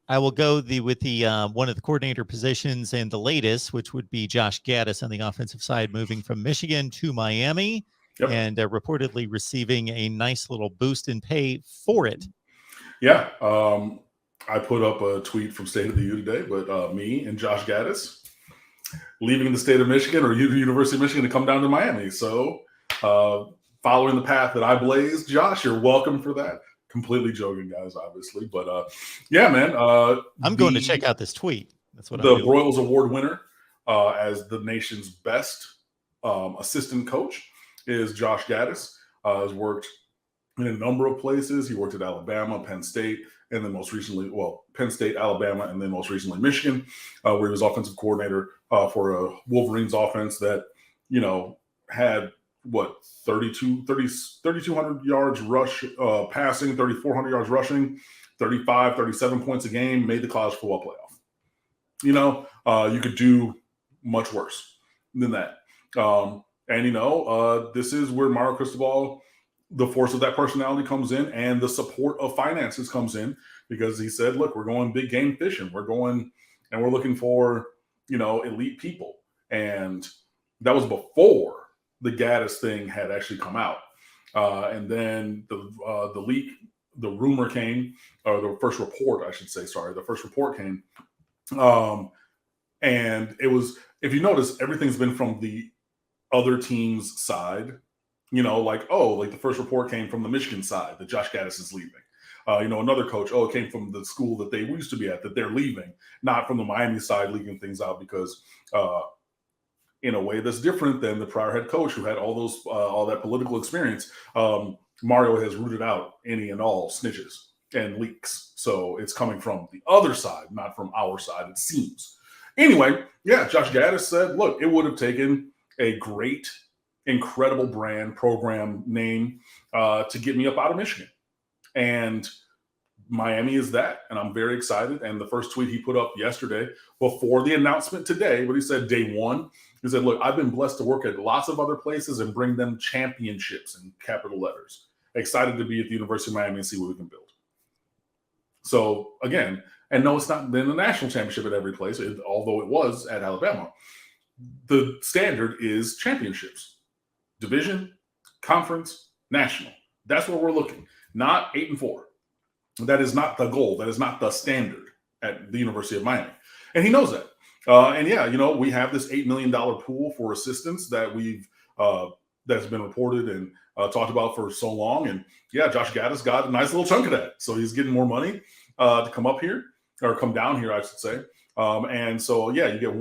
I will go with the one of the coordinator positions and the latest, which would be Josh Gattis on the offensive side, moving from Michigan to Miami, and reportedly receiving a nice little boost in pay for it. Yeah. I put up a tweet from State of the U today, but me and Josh Gattis leaving the state of Michigan or University of Michigan to come down to Miami. So following the path that I blazed, Josh, you're welcome for that. Completely joking, guys, obviously. But yeah, man. I'm going to check out this tweet. That's what the I'm doing. Broyles Award winner as the nation's best assistant coach is Josh Gattis. Has worked in a number of places. He worked at Alabama, Penn State, and then most recently, Penn State, Alabama, and then most recently Michigan, where he was offensive coordinator for a Wolverines offense that, had 3,200 yards rush passing, 3,400 yards rushing, 35, 37 points a game, made the college football playoff. You could do much worse than that. This is where Mario Cristobal, the force of that personality comes in, and the support of finances comes in, because he said, look, we're going big game fishing. We're going and we're looking for, elite people. And that was before the Gattis thing had actually come out. And then the leak, the rumor came, or the first report, I should say, the first report came. And it was, if you notice, everything's been from the other team's side, the first report came from the Michigan side that Josh Gattis is leaving. Another coach, it came from the school that they used to be at, that they're leaving, not from the Miami side leaking things out, because in a way that's different than the prior head coach who had all that political experience. Mario has rooted out any and all snitches and leaks. So it's coming from the other side, not from our side, it seems. Anyway, Josh Gattis said, look, it would have taken a great, incredible brand, program, name to get me up out of Michigan. And Miami is that. And I'm very excited. And the first tweet he put up yesterday before the announcement today, what he said, day one, he said, look, I've been blessed to work at lots of other places and bring them championships in capital letters. Excited to be at the University of Miami and see what we can build. So again, and no, it's not been a national championship at every place, although it was at Alabama. The standard is championships, division, conference, national. That's where we're looking, not 8-4. That is not the goal. That is not the standard at the University of Miami. And he knows that. We have this $8 million pool for assistants that that's been reported and talked about for so long. And Josh Gattis got a nice little chunk of that. So he's getting more money to come up here, or come down here, I should say. You get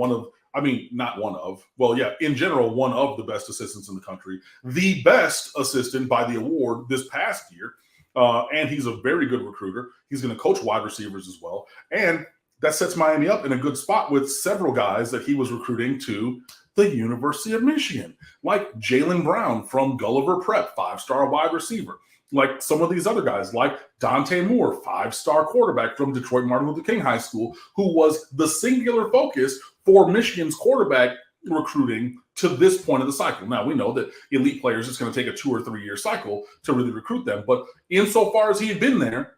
in general, one of the best assistants in the country, the best assistant by the award this past year. And he's a very good recruiter. He's going to coach wide receivers as well. And that sets Miami up in a good spot with several guys that he was recruiting to the University of Michigan, like Jaylen Brown from Gulliver Prep, 5-star wide receiver. Like some of these other guys, like Dante Moore, 5-star quarterback from Detroit Martin Luther King High School, who was the singular focus for Michigan's quarterback recruiting to this point of the cycle. Now, we know that elite players, it's going to take a 2 or 3 year cycle to really recruit them. But insofar as he had been there,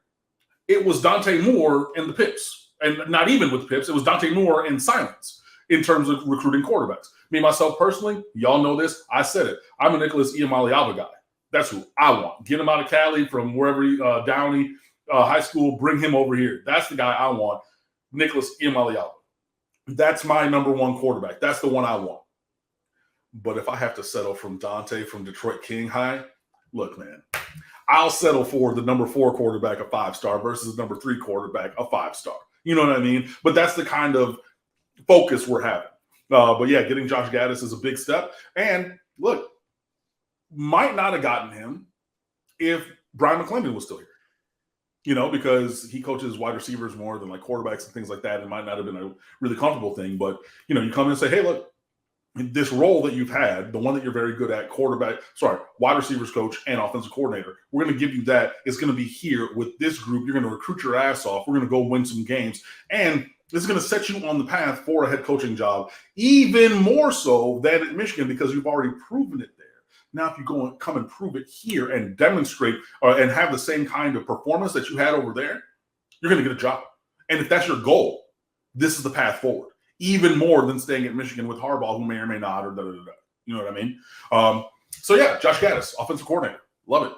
it was Dante Moore and the Pips. And not even with the Pips, it was Dante Moore and silence in terms of recruiting quarterbacks. Me, myself, personally, y'all know this. I said it. I'm a Nicholas Iamaleava guy. That's who I want. Get him out of Cali from wherever, Downey High School, bring him over here. That's the guy I want, Nicholas Iamaleava. That's my number one quarterback. That's the one I want. But if I have to settle from Dante from Detroit King High, look, man, I'll settle for the number 4 quarterback, a 5-star, versus the number 3 quarterback, a 5-star. You know what I mean? But that's the kind of focus we're having. Getting Josh Gattis is a big step. And look, might not have gotten him if Brian McClendon was still here. Because he coaches wide receivers more than like quarterbacks and things like that. It might not have been a really comfortable thing. But, you come in and say, hey, look, this role that you've had, the one that you're very good at, wide receivers coach and offensive coordinator, we're going to give you that. It's going to be here with this group. You're going to recruit your ass off. We're going to go win some games. And this is going to set you on the path for a head coaching job, even more so than at Michigan, because you've already proven it there. Now, if you go and come and prove it here and demonstrate and have the same kind of performance that you had over there, you're going to get a job. And if that's your goal, this is the path forward. Even more than staying at Michigan with Harbaugh, who may or may not, or da-da-da-da. You know what I mean? So yeah, Josh Gattis, offensive coordinator. Love it.